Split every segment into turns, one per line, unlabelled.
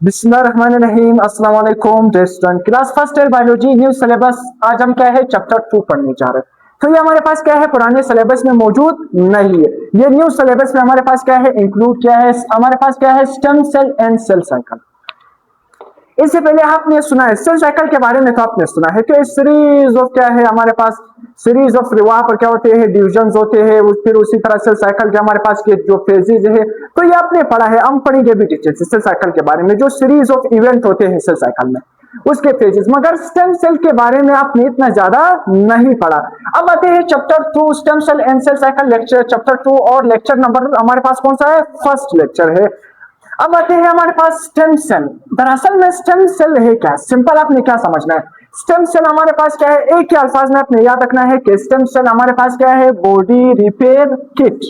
बिस्मिल्लाहिर्रहमानिर्रहीम। अस्सलाम वालेकुम student, class first year biology new syllabus. आज हम क्या है चैप्टर 2 पढ़ने जा रहे हैं। तो ये हमारे पास क्या है पुराने सिलेबस में मौजूद नहीं है, ये न्यू सिलेबस में हमारे पास क्या है इंक्लूड किया है। हमारे पास क्या है stem cell and cell cycle. इससे पहले आपने सुना है सेल साइकिल के बारे में, तो आपने सुना है कि सीरीज ऑफ क्या है हमारे पास सीरीज ऑफ वहां पर क्या होते हैं डिविजन होते हैं, फिर उसी तरह सेल साइकिल के हमारे पास के जो फेजेज है, तो ये आपने पढ़ा है। हम पढ़ेंगे भी डिटेल से सेल साइकिल के बारे में, जो सीरीज ऑफ इवेंट होते हैं सेल साइकिल में उसके फेजेस। मगर स्टेम सेल के बारे में आपने इतना ज्यादा नहीं पढ़ा। अब आते हैं chapter 2 stem cell and cell cycle lecture chapter 2, और लेक्चर नंबर हमारे पास कौन सा है, फर्स्ट लेक्चर है। अब आते हैं हमारे पास स्टेम सेल। दरअसल में स्टेम सेल है क्या, सिंपल आपने क्या समझना है। स्टेम सेल हमारे पास क्या है, एक ही अल्फाज में आपने याद रखना है कि स्टेम सेल हमारे पास क्या है, body repair kit.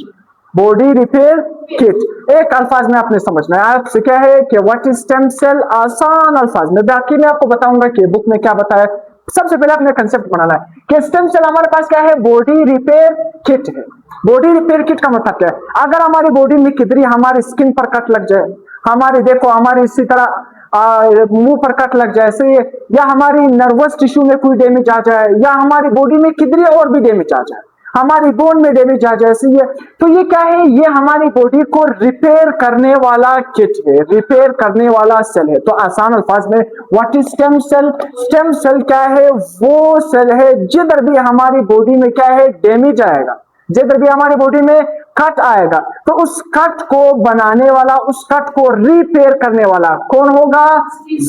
Body repair kit एक अल्फाज में आपने समझना है। आपसे क्या है कि व्हाट इज स्टेम सेल, आसान अल्फाज में। बाकी मैं आपको बताऊंगा कि बुक में क्या बताया। सबसे पहले अपने कंसेप्ट बनाना है कि स्टेम सेल हमारे पास क्या है, बॉडी रिपेयर किट है। बॉडी रिपेयर किट का मतलब क्या है, अगर हमारी बॉडी में किधर हमारी स्किन पर कट लग जाए, हमारी देखो हमारी इसी तरह मुंह पर कट लग जाए सही है, या हमारी नर्वस टिश्यू में कोई डैमेज आ जाए, या हमारी बॉडी में किधर और भी डैमेज आ जाए, हमारी बोन में डैमेज आ जाए सही है, तो ये क्या है, ये हमारी बॉडी को रिपेयर करने वाला किट है, रिपेयर करने वाला सेल है। तो आसान अल्फाज में what is stem cell. Stem cell क्या है, वो सेल है जिधर भी हमारी बॉडी में क्या है डैमेज आएगा, जिधर भी हमारी बॉडी में कट आएगा, तो उस कट को बनाने वाला, उस कट को रिपेयर करने वाला कौन होगा,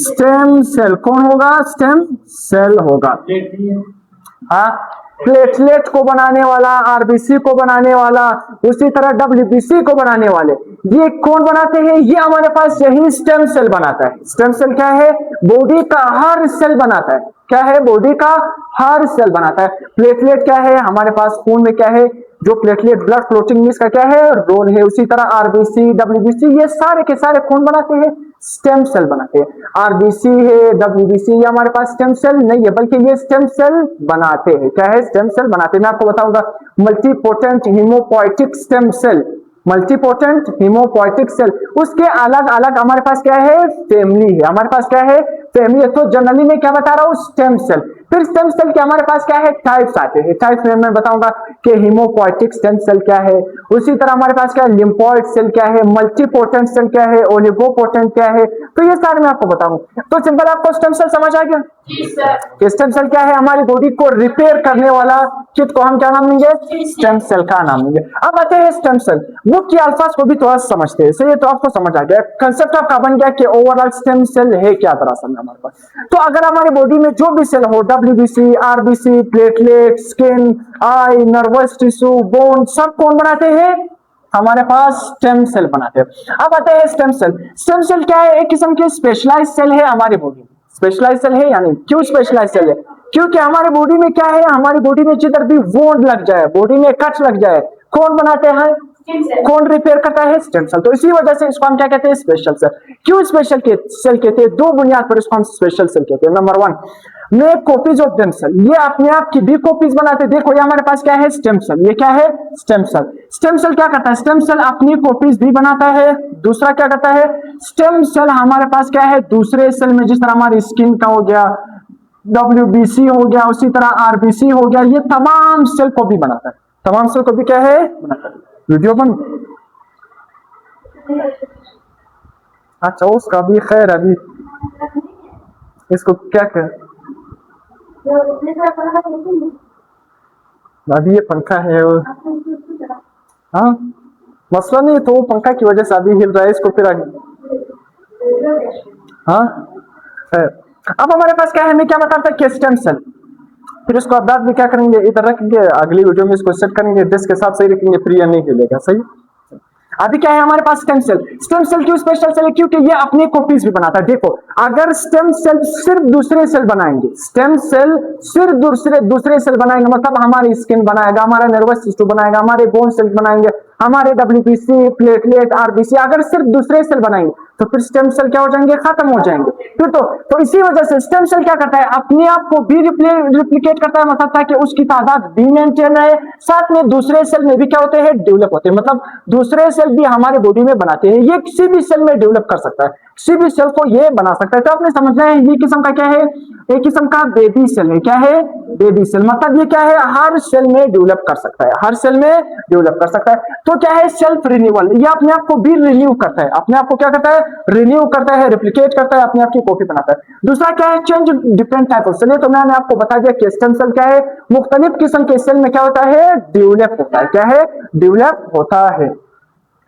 स्टेम सेल। कौन होगा, स्टेम सेल होगा। हाँ, प्लेटलेट को बनाने वाला, आरबीसी को बनाने वाला, उसी तरह डब्ल्यूबीसी को बनाने वाले, ये कौन बनाते हैं, ये हमारे पास यही स्टेम सेल बनाता है। स्टेम सेल क्या है, बॉडी का हर सेल बनाता है। क्या है, बॉडी का हर सेल बनाता है। प्लेटलेट क्या है, हमारे पास खून में क्या है, जो प्लेटलेट ब्लड क्लोटिंग में इसका क्या है रोल है। उसी तरह आरबीसी डब्ल्यूबीसी ये सारे के सारे कौन बनाते हैं, स्टेम सेल बनाते हैं। आरबीसी है डब्ल्यूबीसी ये हमारे पास स्टेम सेल नहीं है, बल्कि ये स्टेम सेल बनाते हैं। क्या है, स्टेम सेल बनाते हैं। मैं आपको बताऊंगा multipotent haematopoietic stem cell, multipotent haematopoietic cell, उसके अलग अलग हमारे पास क्या है फैमिली है। हमारे पास क्या है, फैमिली है। तो जनरली में क्या बता रहा हूं, स्टेम सेल। फिर स्टेम सेल के हमारे पास क्या है, टाइप्स आते हैं। टाइप्स में मैं बताऊंगा कि हीमोपोइटिक स्टेम सेल क्या है, उसी तरह हमारे पास क्या है लिम्फोइड सेल क्या है, मल्टीपोटेंट सेल क्या है, ओलिगोपोटेंट क्या है, तो ये सारे मैं आपको बताऊंगा। तो सिंपल आपको स्टेम सेल समझ आ गया कि स्टेम सेल क्या है, हमारी बॉडी को रिपेयर करने वाला किट को हम क्या नाम देंगे, स्टेम सेल का नाम देंगे। अब आते हैं स्टेम सेल, वो की अल्फाज को भी थोड़ा समझते हैं। सही है, तो आपको समझ आ गया, कंसेप्ट आपका बन गया कि ओवरऑल स्टेम सेल है क्या दरअसल में हमारे पास। तो अगर हमारी बॉडी में जो भी सेल हो, WBC, RBC, platelet, skin, eye, nervous tissue, bone, सब कौन बनाते हैं, हमारे पास स्टेम सेल बनाते हैं। अब आते हैं स्टेम सेल। स्टेम सेल क्या है, एक किस्म की स्पेशलाइज्ड सेल है हमारी बॉडी में। स्पेशलाइज्ड सेल है, यानी क्यों स्पेशलाइज्ड सेल है, क्योंकि हमारी बॉडी में क्या है, हमारी बॉडी में जिधर भी वोंड लग जाए, बॉडी में कट लग जाए, कौन बनाते हैं, कौन रिपेयर करता है, स्टेम सेल। तो इसी वजह से इसको हम क्या कहते हैं, स्पेशल सेल। क्यों स्पेशल सेल कहते हैं, दो बुनियाद पर इसको हम स्पेशल सेल कहते हैं। Number 1, make copies of them cell, ये अपने आप की भी कॉपीज बनाते हैं। देखो ये हमारे पास क्या है, स्टेम सेल। ये क्या है, स्टेम सेल। स्टेम सेल क्या करता है, स्टेम सेल अपनी कॉपीज भी बनाता है। दूसरा क्या करता है, स्टेम सेल हमारे पास क्या है, दूसरे सेल में, जिस तरह हमारी स्किन का हो गया, डब्ल्यूबीसी हो गया, उसी तरह आरबीसी हो गया, ये तमाम सेल को भी बनाता है। तमाम सेल को भी क्या है, बनाता है। वीडियो बन, अच्छा उसका भी खैर, अभी इसको क्या कर, अभी ये पंखा है हाँ मसला नहीं, तो वो पंखा की वजह से अभी हिल रहा है, इसको फिर हाँ खैर। अब हमारे पास क्या है, मैं क्या बताता कि स्टेम सेल, फिर इसको आप बाद में क्या करेंगे, इधर रखेंगे, अगली वीडियो में इसको सेट करेंगे, डिस्क के साथ सही रखेंगे, फिर ये नहीं हिलेगा। सही, अभी क्या है हमारे पास स्टेम सेल। स्टेम सेल क्यों स्पेशल सेल है, क्योंकि ये अपने कॉपीज भी बनाता है। देखो अगर स्टेम सेल सिर्फ दूसरे सेल बनाएंगे, स्टेम सेल सिर्फ दूसरे सेल बनाएंगे, मतलब हमारी स्किन बनाएगा, हमारा नर्वस सिस्टम बनाएगा, हमारे बोन सेल बनाएंगे, हमारे डब्ल्यूबीसी, प्लेटलेट, आरबीसी, अगर सिर्फ दूसरे सेल बनाएंगे तो फिर स्टेम सेल क्या हो जाएंगे, खत्म हो जाएंगे। फिर तो इसी वजह से स्टेम सेल क्या करता है, अपने आप को भी रिप्लिकेट करता है, मतलब ताकि उसकी तादाद भी मेंटेन रहे, साथ में दूसरे सेल में भी क्या होते हैं, डेवलप होते हैं, मतलब दूसरे सेल भी हमारे बॉडी में बनाते हैं। ये किसी भी सेल में डेवलप कर सकता है, किसी भी सेल को ये बना सकता है। तो आपने समझना है ये किस्म का क्या है, एक किस्म का बेबी सेल है। क्या है, बेबी सेल, मतलब ये क्या है, हर सेल में डेवलप कर सकता है, हर सेल में डेवलप कर सकता है। तो क्या है, सेल्फ रिन्यूअल, ये अपने आप को भी रिन्यू करता है, अपने आप को क्या करता है, रिन्यू करता है, रिप्लिकेट करता है, अपने आप की कॉपी बनाता है। दूसरा क्या है, change different type of cell. तो मैंने आपको बता दिया कि स्टेम सेल क्या है, मुख्तलिफ किस्म के सेल में क्या होता है, डेवलप होता है। क्या है, डेवलप होता है।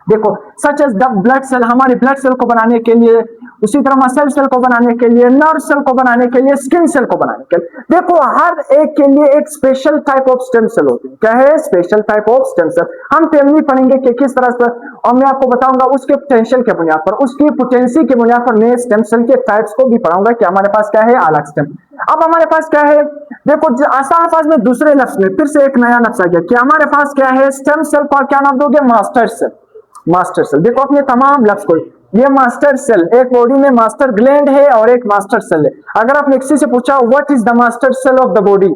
देखो such as the blood cell, हमारे ब्लड सेल को बनाने के लिए, उसी तरह मसल सेल को बनाने के लिए, नर्व सेल को बनाने के लिए, स्किन सेल को बनाने के लिए, देखो हर एक के लिए एक special type of stem cell होती है। क्या है, special type of stem cell. हम फैमिली पढ़ेंगे कि किस तरह से, और मैं आपको बताऊंगा उसके पोटेंशियल के बुनियाद पर, उसकी पोटेंसी के बुनियाद पर मैं स्टेम सेल के टाइप्स को भी पढ़ाऊंगा कि हमारे पास क्या है, अलग स्टेम। अब हमारे पास क्या है, देखो आसान अल्फाज में दूसरे लफ्ज में फिर से एक नया लफ्ज आ गया कि हमारे पास क्या है, स्टेम सेल को क्या नाम दोगे, मास्टर सेल। मास्टर सेल, देखो अपने तमाम लफ्ज को, ये मास्टर सेल, एक बॉडी में मास्टर ग्लैंड है और एक मास्टर सेल है। अगर आपने किसी से पूछा what is the master cell of the body,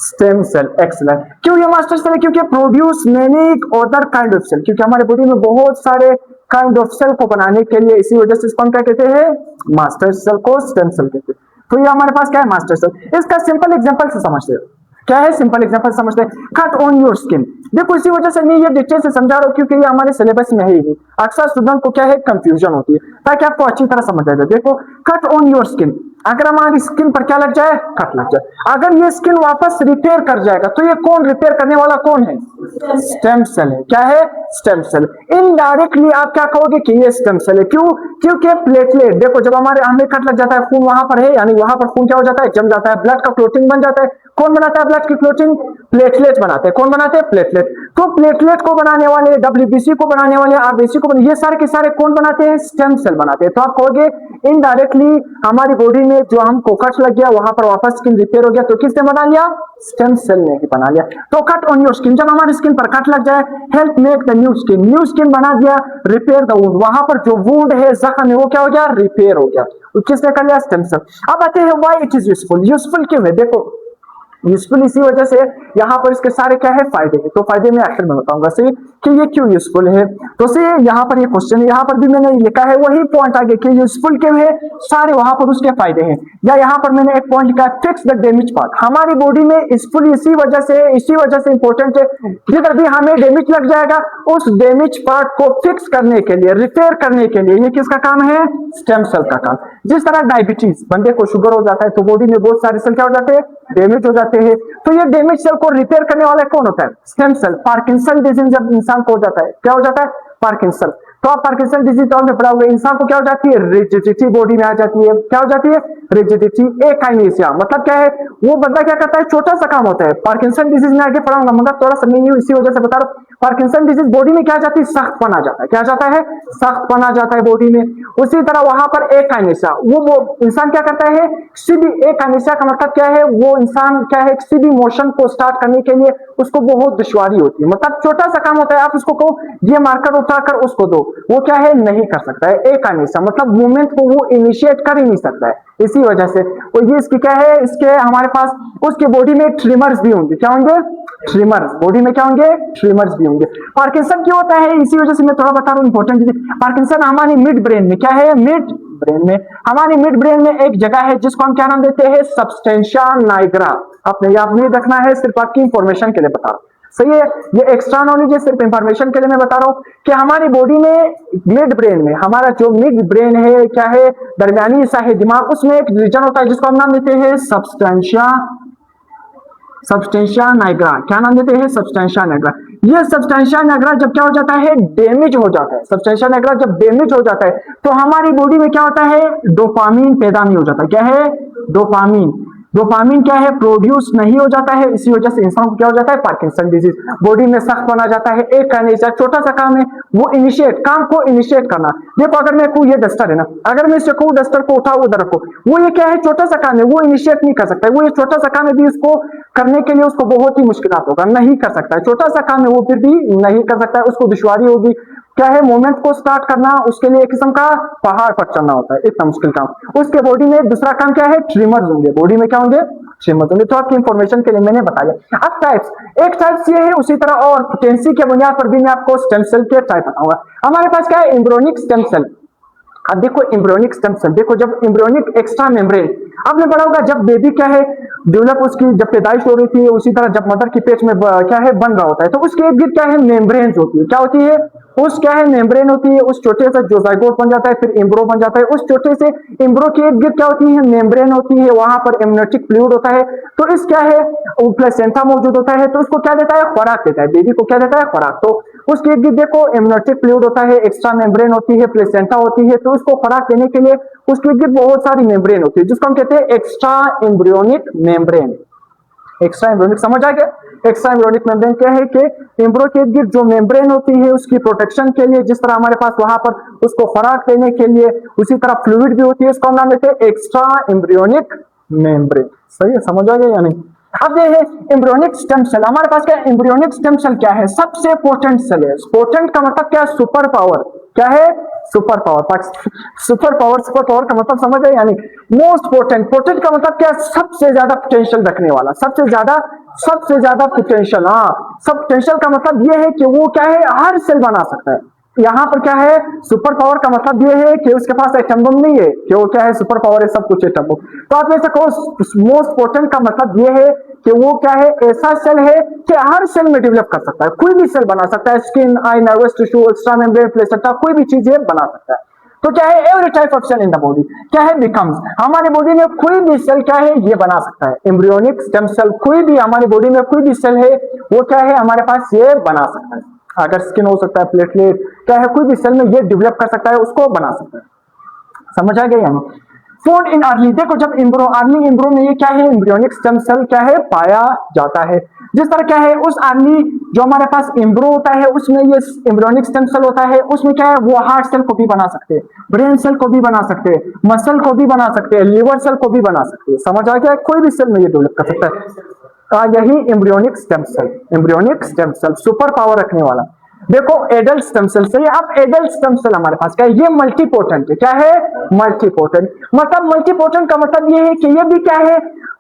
stem cell. Excellent. क्यों ये मास्टर सेल है, क्योंकि produce many other kind of cell, क्योंकि हमारे बॉडी में बहुत सारे काइंड ऑफ सेल को बनाने के लिए, इसी वजह से इसको हम क्या कहते हैं, मास्टर सेल को स्टेम सेल कहते हैं। तो ये हमारे पास क्या है, मास्टर सेल। इसका सिंपल एग्जांपल से समझते हैं, क्या है, सिंपल एग्जांपल समझते हैं, कट ऑन योर स्किन। देखो इसी वजह से मैं ये डिटेल से समझा रहा हूं क्योंकि ये हमारे सिलेबस में है ही नहीं, अक्सर स्टूडेंट को क्या है, कंफ्यूजन होती है, ताकि आपको अच्छी तरह समझ आ जाए। देखो कट ऑन योर स्किन, अगर हमारी स्किन पर क्या लग जाए, कट लग जाए, अगर ये स्किन वापस रिपेयर कर जाएगा तो ये कौन रिपेयर करने वाला कौन है, स्टेम सेल है। क्या है, स्टेम सेल। इनडायरेक्टली आप क्या कहोगे कि ये स्टेम सेल है, क्यों, क्योंकि प्लेटलेट, देखो जब हमें कट लग जाता है, खून वहां पर है, यानी वहां पर खून क्या हो जाता है, जम जाता है, ब्लड का क्लोटिंग बन जाता है। कौन बनाता है ब्लड की क्लोटिंग, प्लेटलेट बनाते हैं। कौन बनाते हैं, प्लेटलेट। तो प्लेटलेट को बनाने वाले, डब्ल्यूबीसी को बनाने वाले, आरबीसी को बनाने, ये सारे के सारे कौन बनाते हैं, स्टेम सेल बनाते हैं। तो आप कहोगे इनडायरेक्टली हमारी बॉडी में जो हमको कट लग गया, वहां पर वापस स्किन रिपेयर हो गया, तो किसने बना लिया, स्टेम सेल ने ही बना लिया। तो कट ऑन योर स्किन, जब हमारी स्किन पर कट लग जाए, help make the new skin बना दिया, रिपेयर द वुंड, वहां पर जो वुंड है, जख्म है, वो क्या हो गया, रिपेयर हो गया। तो किसने कर लिया, स्टेम सेल। अब आते हैं why it is useful. Useful क्यों है, देखो यूजफुल इसी वजह से, यहाँ पर इसके सारे क्या है, फायदे हैं। तो फायदे में आखिर में बताऊंगा सही कि ये क्यों यूजफुल है। तो से यहाँ पर ये क्वेश्चन है, यहाँ पर भी मैंने लिखा है वही पॉइंट आगे कि यूजफुल क्यों है, सारे वहां पर उसके फायदे हैं। या यहाँ पर मैंने एक पॉइंट लिखा है, फिक्स द डैमेज पार्ट। हमारी बॉडी में यूजफुल इसी वजह से इंपॉर्टेंट है, जिधर भी हमें डैमेज लग जाएगा उस डैमेज पार्ट को फिक्स करने के लिए, रिपेयर करने के लिए, ये किसका काम है, स्टेम सेल का काम। जिस तरह डायबिटीज, बंदे को शुगर हो जाता है तो बॉडी में बहुत सारे सेल क्या हो जाते हैं, डैमेज हो जाते हैं। तो ये डैमेज सेल को रिपेयर करने वाला कौन होता है, स्टेम सेल। पार्किंसन डिजीज जब इंसान को हो जाता है, क्या हो जाता है, पार्किंसन। तो आप पार्किंसन डिजीज तो आपने पढ़ा हुआ है, इंसान को क्या हो जाती है, रिजिडिटी बॉडी में आ जाती है। क्या हो जाती है, रिजिडिटी। एकाइनेसिया मतलब क्या है, वो बंदा क्या करता है, छोटा सा काम होता है। पार्किंसन डिजीज में आगे पढ़ाऊंगा, मगर थोड़ा सा नहीं इसी वजह से बता रहा हूं। पार्किंसन डिजीज बॉडी में क्या जाती है, सख्त पना जाता है। क्या जाता है, सख्त पना जाता है बॉडी में। उसी तरह वहां पर एकाइनेसिया, वो इंसान क्या करता है, किसी भी, एकाइनेसिया का मतलब क्या है, वो इंसान क्या है, किसी भी मोशन को स्टार्ट करने के लिए उसको बहुत दुश्वारी होती है। मतलब छोटा सा काम होता है, आप उसको कहो ये मार्कर उठाकर उसको दो, वो क्या है, नहीं कर सकता है। एकाइनेसिया मतलब मूवमेंट को वो इनिशिएट कर ही नहीं सकता है। इसी वजह से और ये इसकी क्या है, इसके हमारे पास उसके बॉडी में ट्रिमर्स भी होंगे। क्या होंगे, ट्रिमर्स। बॉडी में क्या होंगे, ट्रिमर्स भी होंगे। पार्किंसन क्यों होता है, इसी वजह से मैं थोड़ा बता रहा हूं, इंपॉर्टेंट। पार्किंसन हमारी मिड ब्रेन में, क्या है, मिड ब्रेन में, हमारी मिड ब्रेन में एक जगह है जिसको हम क्या नाम देते हैं, सबस्टेंशिया नाइग्रा। आपने याद नहीं रखना है, सिर्फ आपकी इंफॉर्मेशन के लिए बता रहा हूं, सही है। ये एक्स्ट्रा नॉलेज है, सिर्फ इंफॉर्मेशन के लिए मैं बता रहा हूं कि हमारी बॉडी में, मिड ब्रेन में, हमारा जो मिड ब्रेन है, क्या है, दरमियानी हिस्सा है दिमाग, उसमें एक रीजन होता है जिसको हम नाम देते हैं सबस्टेंशिया नाइग्रा। क्या नाम देते हैं, सबस्टेंशिया नाइग्रा। ये सबस्टेंशिया नाइग्रा जब क्या हो जाता है, डैमेज हो जाता है, सबस्टेंशिया नाइग्रा जब डैमेज हो जाता है तो हमारी बॉडी में क्या होता है, डोपामीन पैदा नहीं हो जाता। क्या है, डोपामीन। डोपामीन क्या है, प्रोड्यूस नहीं हो जाता है। इसी वजह से इंसान को क्या हो जाता है, पार्किंसन डिजीज। बॉडी में सख्त बना जाता है। एक का छोटा सा काम है, वो इनिशिएट, काम को इनिशिएट करना। देखो अगर मैं कहूँ ये डस्टर है ना, अगर मैं इससे कहूँ डस्टर को उठाओ उधर रखो, वो ये क्या है, छोटा सा काम है, वो इनिशिएट नहीं कर सकता है। वो ये छोटा सा काम है भी, उसको करने के लिए उसको बहुत ही मुश्किल होगा, नहीं कर सकता है। छोटा सा काम है वो फिर भी नहीं कर सकता है, उसको दुश्वारी होगी। क्या है, मूवमेंट को स्टार्ट करना, उसके लिए एक किस्म का पहाड़ पर चढ़ना होता है, इतना मुश्किल काम। उसके बॉडी में दूसरा काम क्या है, ट्रिमर्स होंगे, बॉडी में क्या होंगे, ट्रिमर्स होंगे। तो आपकी इंफॉर्मेशन के लिए मैंने बताया। अब टाइप्स, एक टाइप्स ये है, उसी तरह और पोटेंसी के बुनियाद पर भी मैं आपको स्टेम सेल के टाइप बताऊंगा। हमारे पास क्या है, एम्ब्रियोनिक स्टेम सेल। अब देखो एम्ब्रियोनिक स्टेम सेल, देखो जब एम्ब्रियोनिक एक्स्ट्रा मेम्ब्रेन, आपने पढ़ा होगा जब बेबी क्या है डेवलप, उसकी जब पैदाइश हो रही थी, उसी तरह जब मदर की पेट में क्या है बन रहा होता है, तो उसके इर्द गिर्द क्या है, मेम्ब्रेन्स होती है। क्या होती है, उस क्या है, मेम्ब्रेन होती है। उस छोटे से जो जाइगोट बन जाता है, फिर एम्ब्रो बन जाता है, उस छोटे से एम्ब्रो के इर्द गिर्द क्या होती है, मेम्ब्रेन होती है, वहां पर एमनियोटिक फ्लूइड होता है। तो इस क्या है, प्लेसेंटा मौजूद होता है, तो उसको क्या देता है, खुराक देता है, बेबी को क्या देता है, खुराक। तो उसके इर्द गिर्द देखो एमनियोटिक फ्लूइड होता है, एक्स्ट्रा मेम्ब्रेन होती है, प्लेसेंटा होती है, तो उसको खुराक देने के लिए उसके इर्द गिर्द बहुत सारी मेम्ब्रेन होती है, जिसको हम कहते हैं extra embryonic membrane. Extra embryonic समझ आ गया। एक्स्ट्रा एम्ब्रियोनिक मेम्ब्रेन क्या है कि एम्ब्रो के इर्द जो मेम्ब्रेन होती है उसकी प्रोटेक्शन के लिए, जिस तरह हमारे पास वहां पर उसको खुराक देने के लिए उसी तरह फ्लूइड भी होती है, उसको हम नाम देते हैं एक्स्ट्रा एम्ब्रियोनिक मेम्ब्रेन। सही है, समझ आ गया या नहीं। अब ये है एम्ब्रियोनिक स्टेम सेल। हमारे पास क्या है, एम्ब्रियोनिक स्टेम सेल क्या है, सबसे पोटेंट सेल है। पोटेंट का मतलब क्या है, सुपर पावर। क्या है, super power. Super power, super power का मतलब समझ है यानी मोस्ट पोटेंट। पोटेंट का मतलब क्या है, सबसे ज्यादा पोटेंशियल रखने वाला, सबसे ज्यादा पोटेंशियल। हाँ, सब पोटेंशियल का मतलब ये है कि वो क्या है, हर सेल बना सकता है। यहाँ पर क्या है, सुपर पावर का मतलब ये है कि उसके पास एटम बम नहीं है, कि वो क्या है, सुपर पावर है, सब कुछ एटम बम। तो आप ऐसा कहो मोस्ट पोटेंट का मतलब ये है कि वो क्या है, ऐसा सेल है कि हर सेल में डेवलप कर सकता है, कोई भी सेल बना सकता है, skin, eye, nervous tissue, extra membrane, placenta, कोई भी चीज ये बना सकता है। तो क्या है, every type of cell in the body क्या है, बिकम्स, हमारे बॉडी में कोई भी सेल क्या है, ये बना सकता है। एम्ब्रियोनिक स्टेम सेल, कोई भी हमारी बॉडी में कोई भी सेल है वो क्या है, हमारे पास ये बना सकता है। अगर स्किन हो सकता है, प्लेटलेट क्या है, कोई भी सेल में ये डेवलप कर सकता है, उसको बना सकता है। समझ आ गया यानी। फोन इन अर्ली, देखो जब एम्ब्रो, अर्ली एम्ब्रो में ये क्या है, एम्ब्रियोनिक स्टेम सेल क्या है, पाया जाता है। जिस तरह क्या है, उस अर्ली जो हमारे पास एम्ब्रो होता है उसमें ये एम्ब्रियोनिक स्टेम सेल होता है, उसमें क्या है, वो हार्ट सेल को भी बना सकते हैं, ब्रेन सेल को भी बना सकते हैं, मसल को भी बना सकते हैं, लिवर सेल को भी बना सकते हैं। समझ आ गया, कोई भी सेल में ये डेवलप कर सकता है। यही embryonic stem cell, embryonic stem cell super power रखने वाला। देखो एडल्ट स्टेम सेल से, अब एडल्ट स्टेम सेल हमारे पास क्या है, ये मल्टीपोटेंट है। क्या है, मल्टीपोटेंट। मतलब मल्टीपोटेंट का मतलब ये है कि ये भी क्या है,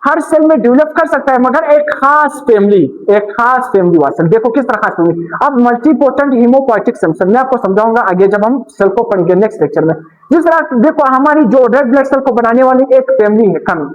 हर सेल में डेवलप कर सकता है, मगर एक खास फैमिली वाला सेल। देखो किस तरह खास फैमिली। अब मल्टीपोटेंट हीमोपोएटिक स्टेम सेल मैं आपको समझाऊंगा आगे जब हम सेल को पढ़ेंगे नेक्स्ट लेक्चर में। जिस तरह देखो हमारी जो रेड ब्लड सेल को बनाने वाली एक फैमिली है कम,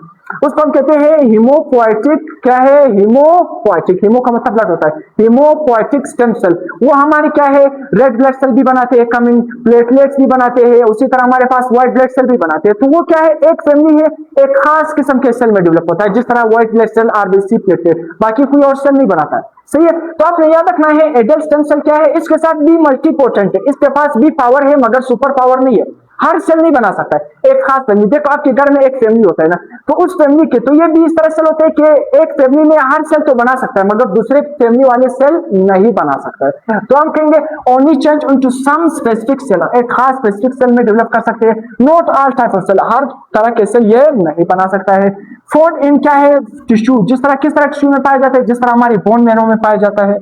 उसको हम कहते हैं हीमोपोएटिक। क्या है, हीमोपोएटिक, हीमो का मतलब ब्लड होता है, हीमोपोएटिक स्टेम सेल। वो हमारे क्या है, रेड ब्लड सेल भी बनाते हैं, कमिंग प्लेटलेट्स भी बनाते हैं, उसी तरह हमारे पास व्हाइट ब्लड सेल भी बनाते हैं। तो वो क्या है, एक फैमिली है, एक खास किस्म के सेल में डेवलप होता है, जिस तरह white blood cell, RBC, platelet, बाकी कोई और सेल नहीं बनाता है। सही है। तो आपने याद रखना है एडल्ट स्टेम सेल क्या है, इसके साथ भी मल्टीपोटेंट है, इसके पास भी पावर है मगर सुपर पावर नहीं है, हर सेल नहीं बना सकता है, एक खास फैमिली। देखो आपके घर में एक फैमिली होता है ना, तो उस फैमिली के तो ये भी इस तरह सेल होते हैं कि एक फैमिली में हर सेल तो बना सकता है मगर दूसरे फैमिली वाले सेल नहीं बना सकता है। तो हम कहेंगे only change into some specific cell, एक खास स्पेसिफिक सेल में डेवलप कर सकते हैं, not all type of cell, हर तरह के सेल ये नहीं बना सकता है। फोर्ड इन क्या है, टिश्यू, जिस तरह किस तरह टिश्यू में पाया जाता है, जिस तरह हमारी बोन मैरो में पाया जाता है,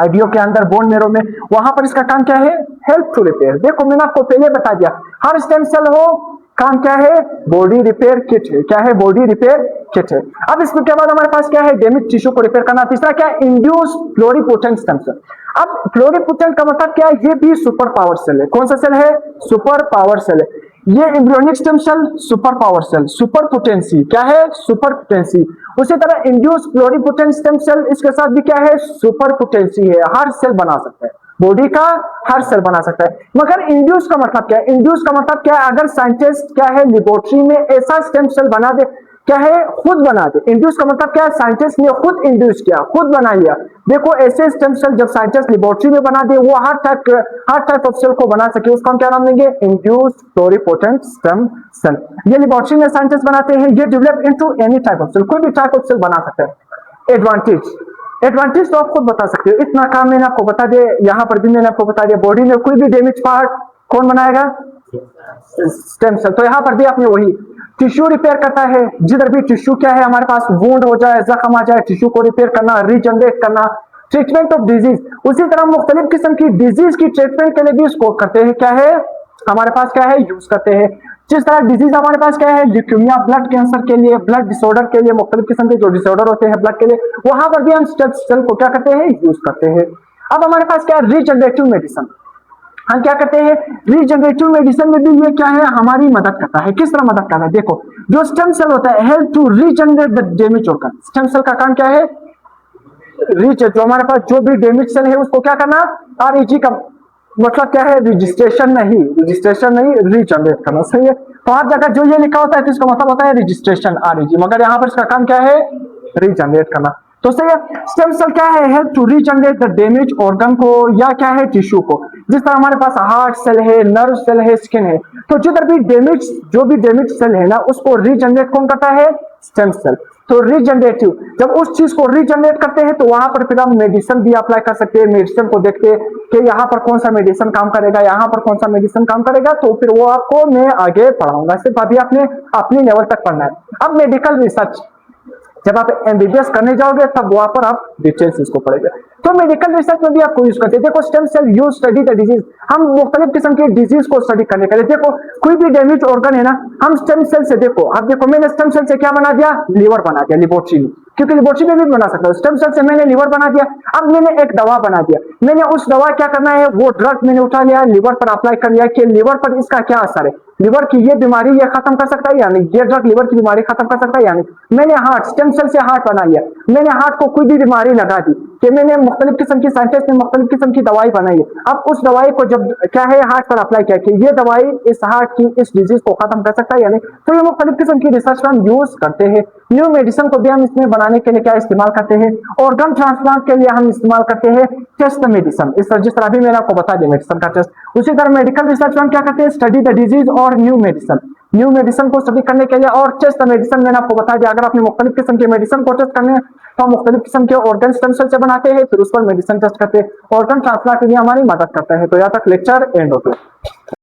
आइडियो के अंदर बोन मैरो में, वहां पर इसका काम क्या है, हेल्प टू रिपेयर। देखो मैंने आपको पहले बता दिया, हर स्टेम सेल हो काम क्या है, बॉडी रिपेयर किट है। क्या है, बॉडी रिपेयर किट है। अब इसके बाद हमारे पास क्या है, डैमेज टिश्यू को रिपेयर करना। तीसरा क्या है, इंड्यूस प्लोरिपोटेंट स्टेम सेल। अब प्लोरिपोटेंट का मतलब क्या है, ये भी सुपर पावर सेल है। कौन सा सेल है, सुपर पावर सेल है। ये embryonic stem cell super power cell, super potency. क्या है, सुपर पोटेंसी। उसी तरह इंड्यूस प्लोरिपोटेंट स्टेम सेल, इसके साथ भी क्या है, सुपर पोटेंसी है, हर सेल बना सकता है, बॉडी का हर सेल बना सकता है। मगर इंड्यूस का मतलब क्या है, इंड्यूस का मतलब क्या है, अगर साइंटिस्ट क्या है लेबोरेटरी में ऐसा स्टेम सेल बना दे, क्या है, खुद बना दे। इंड्यूस का मतलब क्या है, साइंटिस्ट ने खुद इंड्यूस किया, खुद बना लिया। देखो ऐसे स्टेम सेल जब साइंटिस्ट लेबोरेटरी में बना दे, वो हर टाइप ऑफ सेल को बना सके, उसको हम क्या नाम देंगे, इंड्यूस प्लोरिपोटेंट स्टेम सेल। ये लेबोरेटरी में साइंटिस्ट बनाते हैं, ये develop into any type of cell, कोई भी टाइप ऑफ सेल बना सकते हैं। एडवांटेज तो आप खुद बता सकते हो, इतना काम मैंने आपको बता दिया, यहाँ पर भी मैंने आपको बता दिया। बॉडी में कोई भी डैमेज पार्ट कौन बनाएगा, स्टेम सेल। तो यहाँ पर भी आपने वही टिश्यू रिपेयर करता है, जिधर भी टिश्यू क्या है हमारे पास वुंड हो जाए, जख्म आ जाए, टिश्यू को रिपेयर करना, रीजनरेट करना, ट्रीटमेंट ऑफ डिजीज, उसी तरह मुख्तलिफ किस्म की डिजीज की ट्रीटमेंट के लिए भी इसको करते हैं, क्या है हमारे पास क्या है यूज करते हैं। जिस तरह डिजीज हमारे पास क्या है ल्यूकेमिया, ब्लड कैंसर के लिए, ब्लड डिसऑर्डर के लिए, मुख्तलिफ किस्म के जो डिसऑर्डर होते हैं ब्लड के लिए, वहां पर भी हम स्टेम सेल को क्या करते हैं यूज करते हैं। अब हमारे पास क्या है रीजनरेटिव मेडिसिन, हम क्या करते हैं रीजनरेटिव मेडिसिन में भी ये क्या है हमारी मदद करता है। किस तरह मदद करता है, देखो जो स्टेम सेल होता है help to regenerate the damage organ. Stem cell का काम क्या है जो हमारे पास जो भी डैमेज सेल है उसको क्या करना, आरईजी का मतलब क्या है रजिस्ट्रेशन नहीं रीजनरेट करना, सही है। तो हर जगह जो ये लिखा होता है तो इसका मतलब होता है रजिस्ट्रेशन आरईजी, मगर यहाँ पर इसका काम क्या है रीजनरेट करना। तो सही है स्टेम सेल क्या है help to regenerate the damage organ को या क्या है टिश्यू को। जिस तरह हमारे पास हार्ट सेल है, नर्व सेल है, स्किन है, तो जिधर भी जो भी डैमेज सेल है ना उसको रीजनरेट कौन करता है स्टेम सेल। तो रीजनरेटिव जब उस चीज को रीजनरेट करते हैं तो वहां पर फिर हम मेडिसिन भी अप्लाई कर सकते हैं, मेडिसिन को देखते हैं कि यहाँ पर कौन सा मेडिसिन काम करेगा, यहाँ पर कौन सा मेडिसिन काम करेगा, तो फिर वो आपको मैं आगे पढ़ाऊंगा, सिर्फ अभी आपने अपनी लेवल तक पढ़ना है। अब मेडिकल रिसर्च जब आप एमबीबीएस करने जाओगे तब वहां पर आप डिटेल्स इसको पढ़ेंगे। तो मेडिकल रिसर्च में भी आपको यूज करते हैं। देखो stem cell use study the disease, हम मुख्तलिफ किस्म की डिजीज को स्टडी करने के लिए, देखो कोई भी डैमेज ऑर्गन है ना हम स्टेम सेल से, देखो अब देखो मैंने स्टेम सेल से क्या बना दिया लीवर बना दिया लेबोरेटरी में, क्योंकि लेबोरेटरी में भी बना सकता हूँ। स्टेम सेल से मैंने लीवर बना दिया, अब मैंने एक दवा बना दिया, मैंने उस दवा क्या करना है वो ड्रग मैंने उठा लिया लीवर पर अप्लाई कर लिया कि लीवर पर इसका क्या असर है, लीवर की ये बीमारी ये खत्म कर सकता है या नहीं, ये ड्रग लीवर की बीमारी खत्म कर सकता है या नहीं। मैंने हार्ट स्टेम सेल से हार्ट बना लिया, मैंने हार्ट को कोई भी बीमारी लगा दी कि मैंने मुख्तलिफ किस्म की साइंटिस्ट ने मुख्तलिफ किस्म की दवाई बनाई है, अब उस दवाई को जब क्या है हार्ट पर अप्लाई किया कि ये दवाई इस हार्ट की इस डिजीज को खत्म कर सकता है या नहीं, तो ये मुख्तलिफ किस्म की रिसर्च हम यूज करते हैं। न्यू मेडिसिन को भी हम इसमें बनाने के लिए क्या इस्तेमाल करते हैं, ऑर्गन ट्रांसप्लांट के लिए हम इस्तेमाल करते हैं टेस्ट मेडिसिन, इस तरह जिस तरह भी मैंने आपको बता दिया मेडिसिन का टेस्ट, उसी तरह मेडिकल रिसर्च में हम क्या करते हैं स्टडी द डिजीज और न्यू मेडिसिन को स्टडी करने के लिए और टेस्ट मेडिसिन मैंने आपको बता दिया। अगर आपने मुख्तलिफ किस्म के मेडिसिन को टेस्ट करने हैं तो हम मुख्तलिफ किस्म के ऑर्गन स्टेम सेल से बनाते हैं, फिर उस पर मेडिसिन टेस्ट करते हैं, ऑर्गन ट्रांसप्लांट के लिए हमारी मदद करता है। तो यहाँ तक लेक्चर एंड होता है।